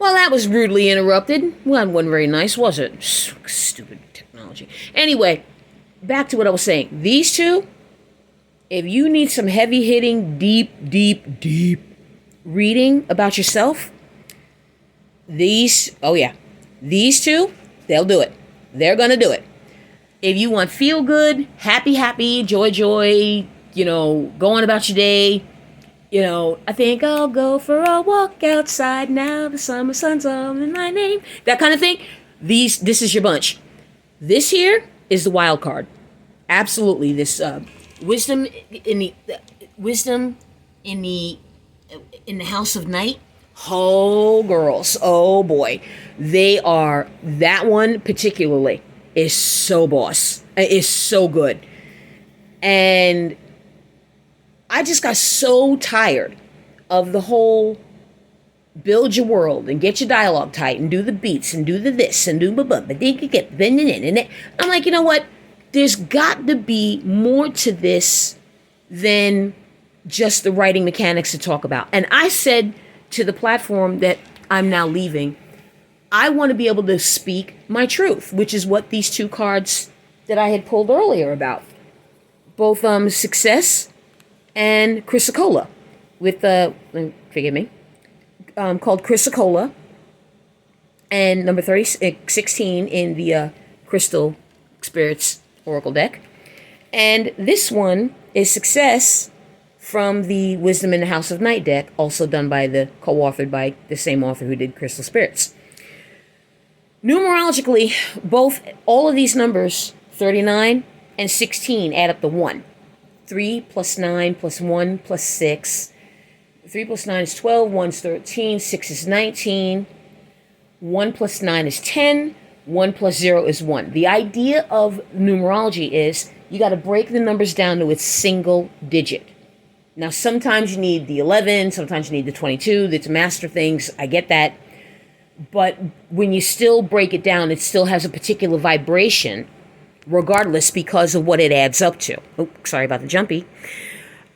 Well, that was rudely interrupted. Well, that wasn't very nice, was it? Stupid technology. Anyway, back to what I was saying. These two, if you need some heavy hitting, deep reading about yourself, these two, they'll do it. They're going to do it. If you want feel good, happy, joy, going about your day, I think I'll go for a walk outside now. The summer sun's on my name. That kind of thing. This is your bunch. This here is the wild card. Absolutely. This wisdom in the house of night. Oh, girls. Oh, boy. That one particularly is so boss. Is so good. And I just got so tired of the whole build your world and get your dialogue tight and do the beats and do the this and do but then you get I'm like, you know what? There's got to be more to this than just the writing mechanics to talk about. And I said to the platform that I'm now leaving, I want to be able to speak my truth, which is what these two cards that I had pulled earlier about. Both success and chrysocolla with forgive me, called chrysocolla, and number 16 in the Crystal Spirits Oracle deck. And this one is success from the Wisdom in the House of Night deck, also done by co-authored by the same author who did Crystal Spirits. Numerologically, all of these numbers, 39 and 16, add up to 1. 3 plus 9 plus 1 plus 6. 3 plus 9 is 12, 1 is 13, 6 is 19. 1 plus 9 is 10, 1 plus 0 is 1. The idea of numerology is you got to break the numbers down to its single digit. Now, sometimes you need the 11, sometimes you need the 22, that's master things, I get that. But when you still break it down, it still has a particular vibration, regardless, because of what it adds up to. Oh, sorry about the jumpy.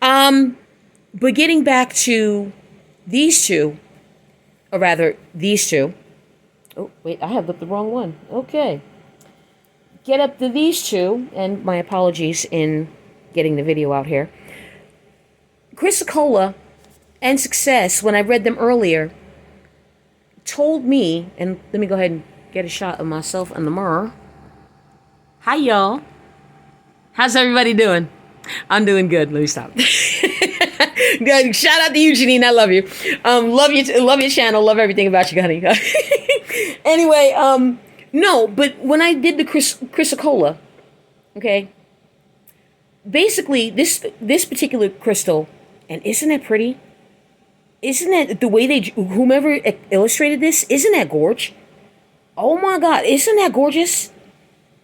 But getting back to these two. Oh, wait, I have the wrong one. Okay. Get up to these two, and my apologies in getting the video out here. Chrysocolla and success, when I read them earlier, told me, and let me go ahead and get a shot of myself in the mirror. Hi, y'all. How's everybody doing? I'm doing good. Let me stop. Good. Shout out to you, Janine. I love you. Love your channel. Love everything about you, honey. Anyway, no, but when I did the chrysocolla, okay, basically this particular crystal, and isn't that pretty? Isn't that the way whomever illustrated this, isn't that gorge? Oh my God, isn't that gorgeous?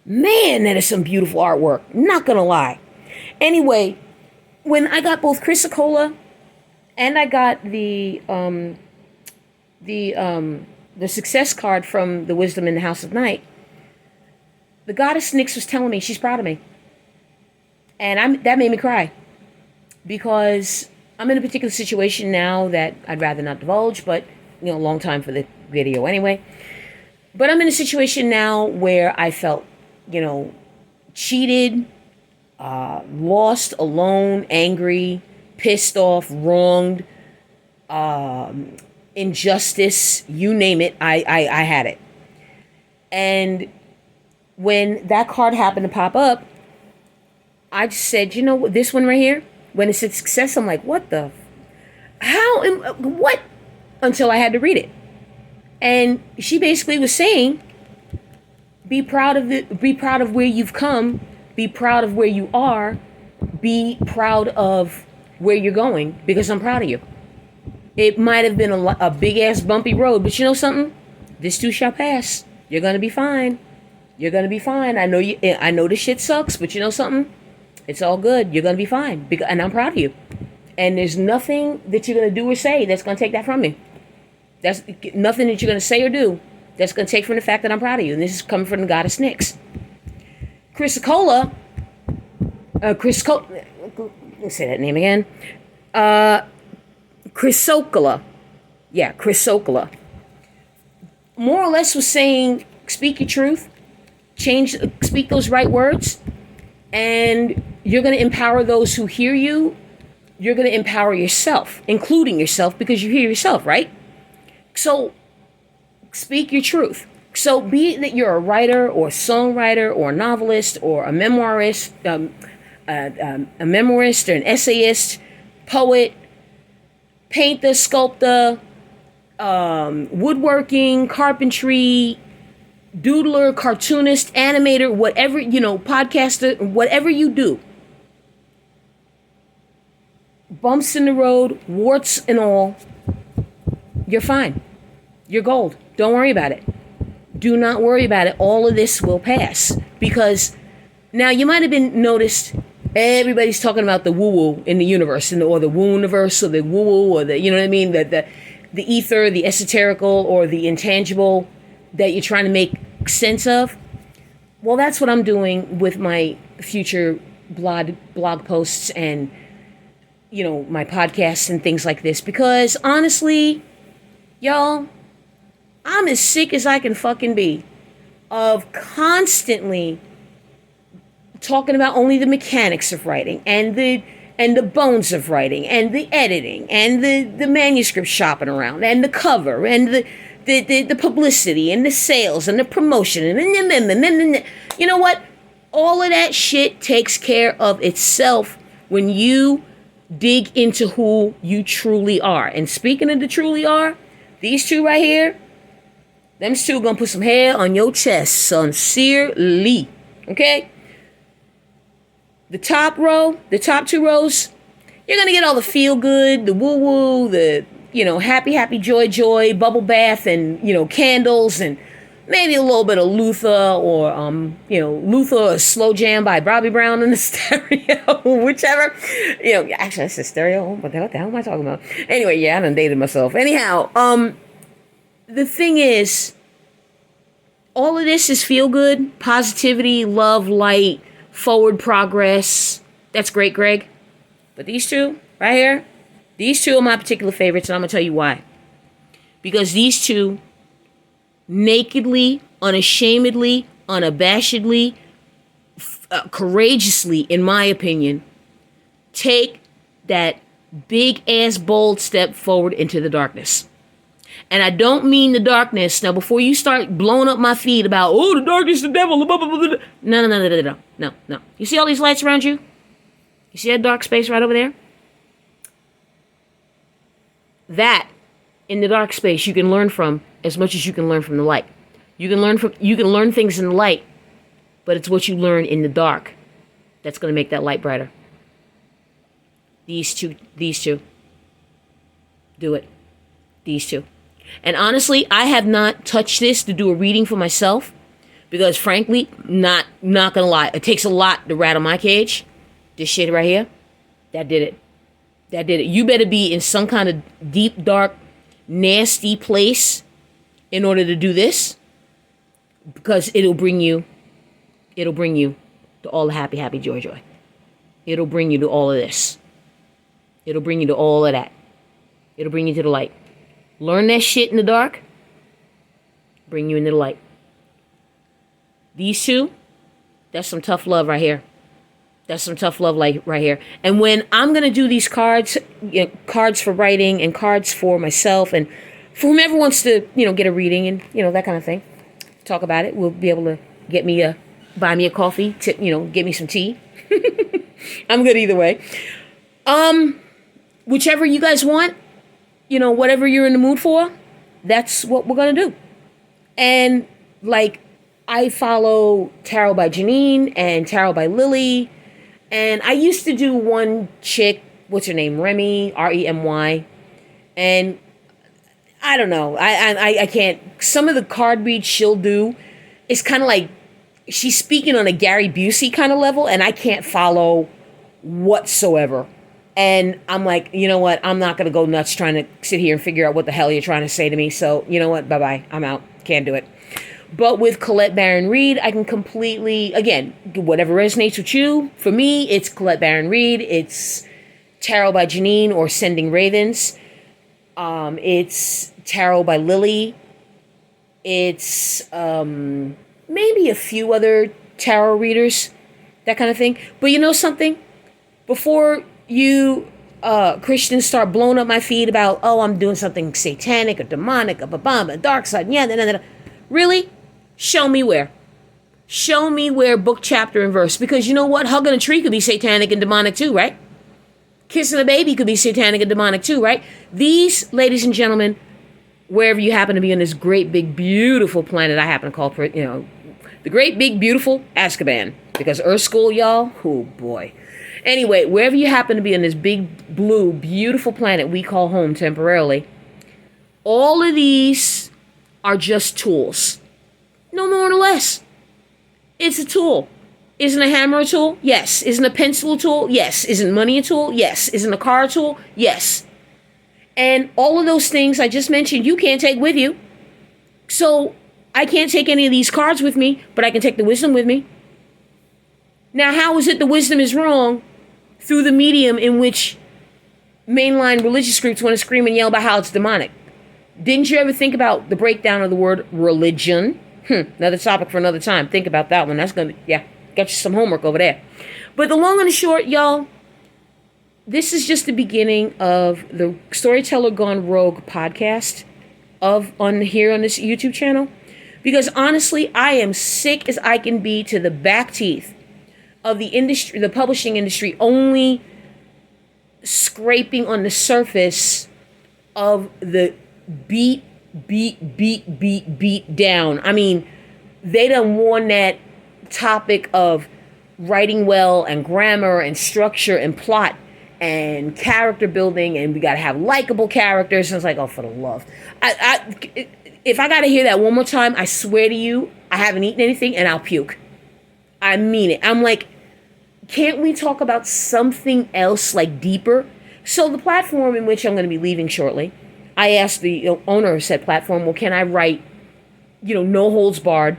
Man, that is some beautiful artwork. Not gonna lie. Anyway, when I got both chrysocolla and I got the success card from the Wisdom in the House of Night, the goddess Nyx was telling me she's proud of me, and that made me cry, because I'm in a particular situation now that I'd rather not divulge, but long time for the video anyway. But I'm in a situation now where I felt cheated, lost, alone, angry, pissed off, wronged, injustice, you name it, I had it. And when that card happened to pop up, I just said, this one right here, when it said success, I'm like, what? Until I had to read it. And she basically was saying, be proud of where you've come, be proud of where you are, be proud of where you're going, because I'm proud of you. It might have been a big ass bumpy road, but you know something? This too shall pass. You're gonna be fine. You're gonna be fine. I know this shit sucks, but you know something? It's all good. You're gonna be fine, and I'm proud of you. And there's nothing that you're gonna do or say that's gonna take that from you. That's nothing that you're gonna say or do that's gonna take from the fact that I'm proud of you. And this is coming from the goddess Nyx. Chrysocolla. Let's say that name again. Chrysocolla. Yeah, chrysocolla. more or less was saying, speak your truth, speak those right words, and you're going to empower those who hear you. You're going to empower yourself, including yourself, because you hear yourself, right? So speak your truth. So be it that you're a writer or a songwriter or a novelist or a memoirist, a memoirist or an essayist, poet, painter, sculptor, woodworking, carpentry, doodler, cartoonist, animator, whatever, podcaster, whatever you do. Bumps in the road, warts and all, you're fine. You're gold. Don't worry about it. Do not worry about it. All of this will pass. Because now you might have been noticed, everybody's talking about the woo-woo in the universe, or the woo-universe, or the woo-woo, or the, you know what I mean, the ether, the esoterical, or the intangible that you're trying to make sense of. Well, that's what I'm doing with my future blog posts and, my podcasts and things like this. Because honestly, y'all, I'm as sick as I can fucking be of constantly talking about only the mechanics of writing and the bones of writing and the editing and the manuscript shopping around and the cover and the publicity and the sales and the promotion and you know what? All of that shit takes care of itself when you dig into who you truly are. And speaking of the truly are, these two right here, them two gonna put some hair on your chest, sincerely. Okay? The top two rows, you're gonna get all the feel good, the woo woo, the happy joy, bubble bath, and candles, and maybe a little bit of Luther or Luther or Slow Jam by Bobby Brown in the stereo, whichever. Actually I said stereo. What the hell am I talking about? Anyway, yeah, I done dated myself. Anyhow, the thing is, all of this is feel good, positivity, love, light, forward progress. That's great, Greg. But these two right here, these two are my particular favorites, and I'm going to tell you why. Because these two nakedly, unashamedly, unabashedly, courageously, in my opinion, take that big ass bold step forward into the darkness. And I don't mean the darkness. Now, before you start blowing up my feed about, the darkness, the devil, blah, blah, blah, blah. No. You see all these lights around you? You see that dark space right over there? That, in the dark space, you can learn from as much as you can learn from the light. You can learn things in the light, but it's what you learn in the dark that's going to make that light brighter. These two. Do it. These two. And honestly, I have not touched this to do a reading for myself because, frankly, not gonna lie, it takes a lot to rattle my cage. This shit right here, that did it. You better be in some kind of deep, dark, nasty place in order to do this, because it'll bring you to all the happy, joy. It'll bring you to all of this. It'll bring you to all of that. It'll bring you to the light. Learn that shit in the dark, bring you into the light. These two, that's some tough love right here. That's some tough love right here. And when I'm going to do these cards, cards for writing and cards for myself and for whomever wants to, get a reading and, that kind of thing, talk about it, we'll be able to buy me a coffee, get me some tea. I'm good either way. Whichever you guys want. Whatever you're in the mood for, that's what we're going to do. And, I follow Tarot by Janine and Tarot by Lily. And I used to do one chick, what's her name? Remy, Remy. And I don't know. I can't. Some of the card reads she'll do is kind of like she's speaking on a Gary Busey kind of level, and I can't follow whatsoever. And I'm like, you know what? I'm not going to go nuts trying to sit here and figure out what the hell you're trying to say to me. So, you know what? Bye-bye. I'm out. Can't do it. But with Colette Baron Reid, I can completely, again, whatever resonates with you. For me, it's Colette Baron Reid. It's Tarot by Janine or Sending Ravens. It's Tarot by Lily. It's maybe a few other tarot readers, that kind of thing. But you know something? Before you Christians start blowing up my feed about, oh, I'm doing something satanic or demonic, a dark side, yeah, really? Show me where. Show me where, book, chapter, and verse. Because you know what? Hugging a tree could be satanic and demonic too, right? Kissing a baby could be satanic and demonic too, right? These, ladies and gentlemen, wherever you happen to be on this great, big, beautiful planet I happen to call, the great, big, beautiful Azkaban. Because Earth School, y'all, oh boy. Anyway, wherever you happen to be on this big, blue, beautiful planet we call home temporarily, all of these are just tools. No more nor less. It's a tool. Isn't a hammer a tool? Yes. Isn't a pencil a tool? Yes. Isn't money a tool? Yes. Isn't a car a tool? Yes. And all of those things I just mentioned, you can't take with you. So I can't take any of these cards with me, but I can take the wisdom with me. Now, how is it the wisdom is wrong through the medium in which mainline religious groups want to scream and yell about how it's demonic? Didn't you ever think about the breakdown of the word religion? Another topic for another time. Think about that one. That's going to, get you some homework over there. But the long and the short, y'all, this is just the beginning of the Storyteller Gone Rogue podcast on this YouTube channel. Because honestly, I am sick as I can be to the back teeth of the industry, the publishing industry, only scraping on the surface of the beat down. I mean, they done worn that topic of writing well and grammar and structure and plot and character building, and we got to have likable characters. And it's like, oh, for the love. If I got to hear that one more time, I swear to you, I haven't eaten anything and I'll puke. I mean it. I'm like, can't we talk about something else, like deeper? So the platform in which I'm going to be leaving shortly, I asked the owner of said platform, well, can I write, no holds barred,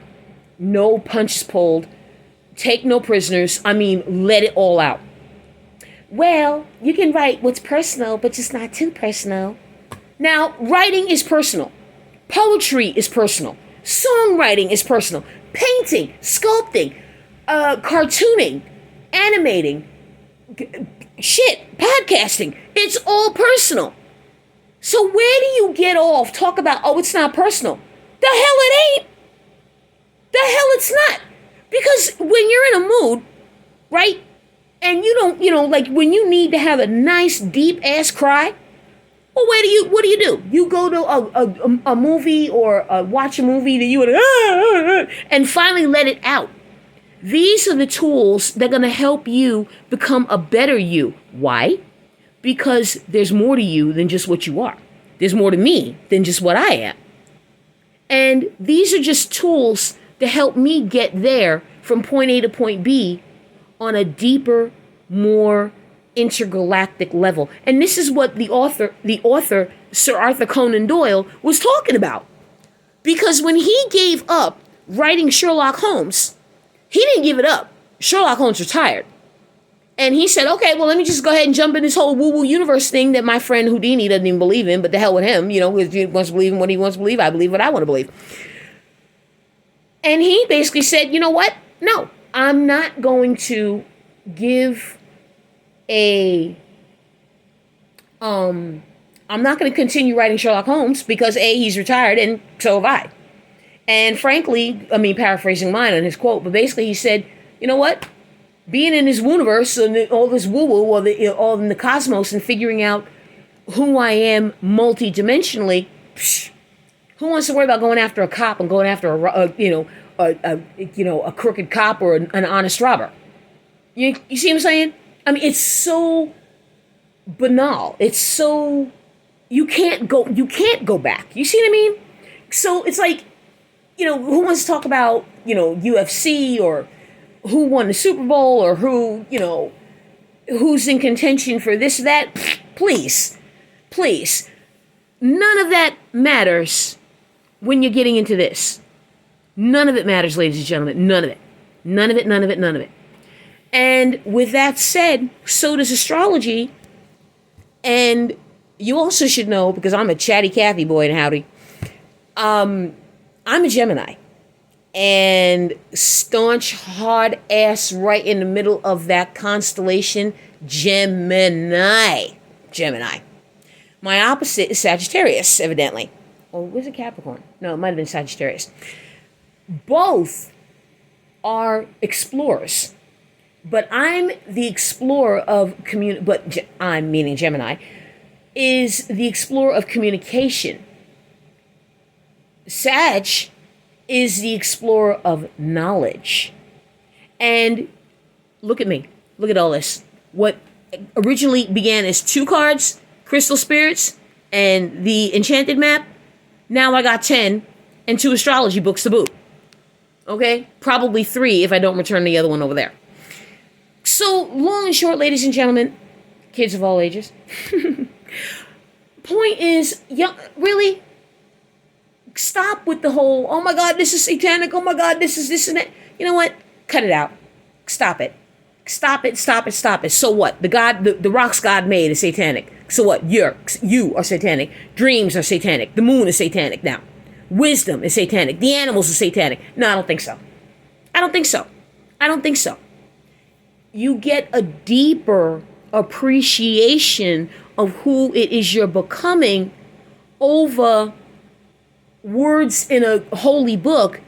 no punches pulled, take no prisoners, let it all out. Well, you can write what's personal, but just not too personal. Now, writing is personal. Poetry is personal. Songwriting is personal. Painting, sculpting, cartooning, animating, podcasting. It's all personal. So where do you get off? Talk about, oh, it's not personal. The hell it ain't. The hell it's not. Because when you're in a mood, right? And you don't, like when you need to have a nice deep ass cry, well, what do you do? You go to a movie or watch a movie that you would, and finally let it out. These are the tools that are going to help you become a better you. Why? Because there's more to you than just what you are. There's more to me than just what I am. And these are just tools to help me get there from point A to point B on a deeper, more intergalactic level. And this is what the author, Sir Arthur Conan Doyle, was talking about. Because when he gave up writing Sherlock Holmes, he didn't give it up. Sherlock Holmes retired. And he said, okay, well, let me just go ahead and jump in this whole woo-woo universe thing that my friend Houdini doesn't even believe in, but the hell with him. If he wants to believe in what he wants to believe, I believe what I want to believe. And he basically said, you know what? No, I'm not going to give I'm not going to continue writing Sherlock Holmes because A, he's retired, and so have I. And frankly, paraphrasing mine on his quote, but basically he said, you know what? Being in this universe and all this woo-woo, or all in the cosmos, and figuring out who I am multi-dimensionally, who wants to worry about going after a cop and going after a crooked cop or an honest robber? You see what I'm saying? It's so banal. It's so you can't go back. You see what I mean? So it's like, who wants to talk about UFC or who won the Super Bowl or who's in contention for this or that? Please. None of that matters when you're getting into this. None of it matters, ladies and gentlemen. None of it. And with that said, so does astrology. And you also should know, because I'm a chatty Cathy boy and howdy, I'm a Gemini. And staunch, hard ass right in the middle of that constellation, Gemini. Gemini. My opposite is Sagittarius, evidently. Or was it Capricorn? No, it might have been Sagittarius. Both are explorers. But I'm the explorer of I'm meaning Gemini, is the explorer of communication. Sag is the explorer of knowledge. And look at me. Look at all this. What originally began as 2 cards, crystal spirits, and the enchanted map, now I got 10 and 2 astrology books to boot. Okay? Probably 3 if I don't return the other one over there. So, long and short, ladies and gentlemen, kids of all ages, point is, really, stop with the whole, oh my God, this is satanic, oh my God, this is this and that. You know what? Cut it out. Stop it. Stop it, stop it, stop it. So what? The rocks God made is satanic. So what? You are satanic. Dreams are satanic. The moon is satanic now. Wisdom is satanic. The animals are satanic. No, I don't think so. I don't think so. I don't think so. You get a deeper appreciation of who it is you're becoming over words in a holy book,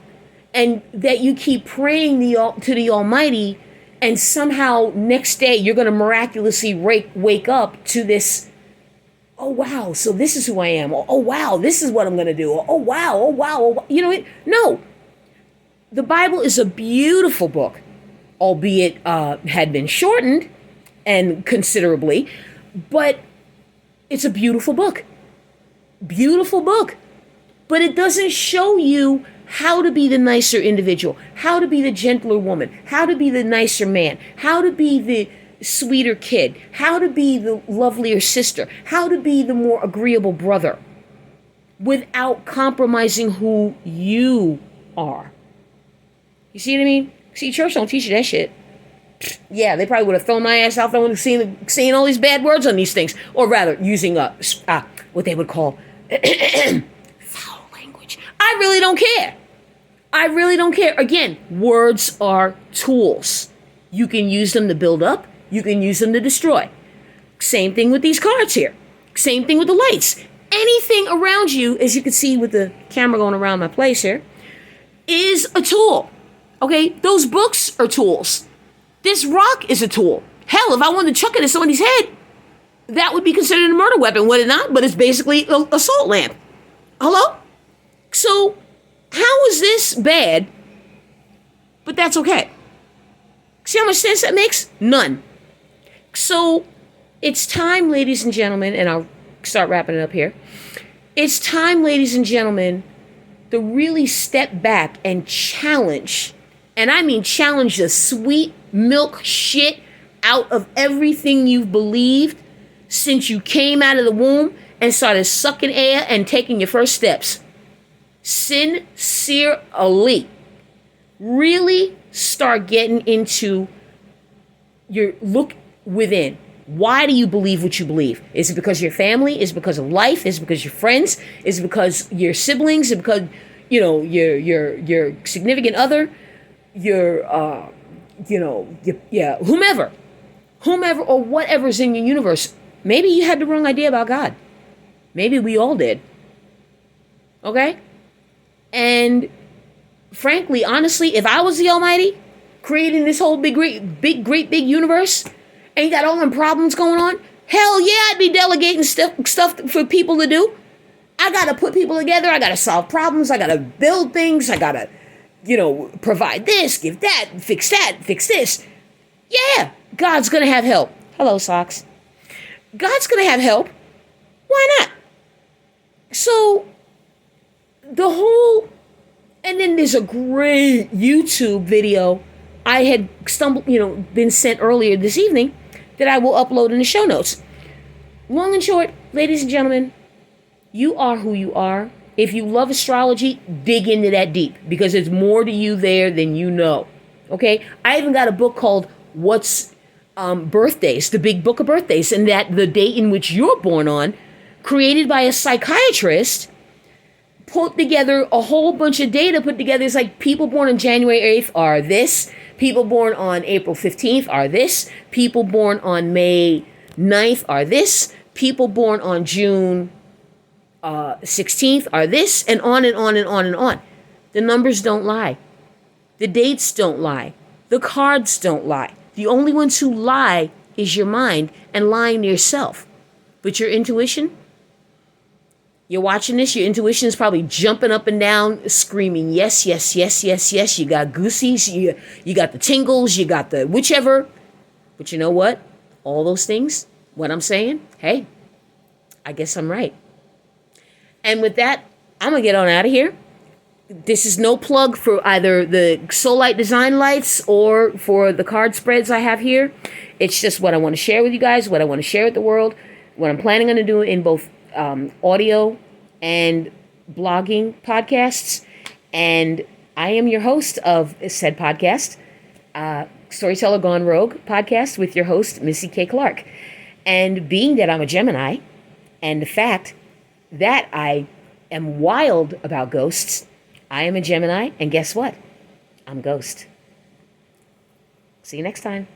and that you keep praying to the Almighty, and somehow next day you're going to miraculously wake up to this, oh wow, so this is who I am. Oh wow, this is what I'm going to do. Oh wow, oh wow, oh wow. You know what? No. The Bible is a beautiful book, albeit had been shortened and considerably, but it's a beautiful book. Beautiful book. But it doesn't show you how to be the nicer individual, how to be the gentler woman, how to be the nicer man, how to be the sweeter kid, how to be the lovelier sister, how to be the more agreeable brother without compromising who you are. You see what I mean? See, church don't teach you that shit. Yeah, they probably would have thrown my ass out there when saying all these bad words on these things. Or rather, using what they would call foul language. I really don't care. I really don't care. Again, words are tools. You can use them to build up. You can use them to destroy. Same thing with these cards here. Same thing with the lights. Anything around you, as you can see with the camera going around my place here, is a tool. Okay? Those books are tools. This rock is a tool. Hell, if I wanted to chuck it at somebody's head, that would be considered a murder weapon, would it not? But it's basically a salt lamp. Hello? So, how is this bad? But that's okay. See how much sense that makes? None. So, it's time, ladies and gentlemen, and I'll start wrapping it up here. It's time, ladies and gentlemen, to really step back and challenge, and I mean challenge the sweet milk shit out of everything you've believed since you came out of the womb and started sucking air and taking your first steps. Sincerely. Really start getting into your look within. Why do you believe what you believe? Is it because of your family? Is it because of life? Is it because of your friends? Is it because your siblings? Is it because, your significant other? Whomever or whatever's in your universe. Maybe you had the wrong idea about God. Maybe we all did. Okay? And frankly, honestly, if I was the Almighty creating this whole great big universe, and you got all them problems going on, hell yeah, I'd be delegating stuff for people to do. I gotta put people together. I gotta solve problems. I gotta build things. I gotta, provide this, give that, fix this. Yeah, God's gonna have help. Hello, socks. God's gonna have help. Why not? So, and then there's a great YouTube video I had been sent earlier this evening that I will upload in the show notes. Long and short, ladies and gentlemen, you are who you are. If you love astrology, dig into that deep because there's more to you there than you know. Okay? I even got a book called What's Birthdays, the Big Book of Birthdays, and that the date in which you're born on, created by a psychiatrist put together a whole bunch of data put together. It's like people born on January 8th are this, people born on April 15th are this, people born on May 9th are this, people born on June 16th are this, and on and on and on and on. The numbers don't lie. The dates don't lie. The cards don't lie. The only ones who lie is your mind and lying to yourself. But your intuition, you're watching this, your intuition is probably jumping up and down, screaming, yes, yes, yes, yes, yes. You got goosies, you got the tingles, you got the whichever. But you know what? All those things, what I'm saying, hey, I guess I'm right. And with that, I'm going to get on out of here. This is no plug for either the Soul Light Design lights or for the card spreads I have here. It's just what I want to share with you guys, what I want to share with the world, what I'm planning on to do in both audio and blogging podcasts. And I am your host of said podcast, Storyteller Gone Rogue podcast with your host, Missy K. Clark. And being that I'm a Gemini, and the fact that I am wild about ghosts, I am a Gemini, and guess what? I'm Ghost. See you next time.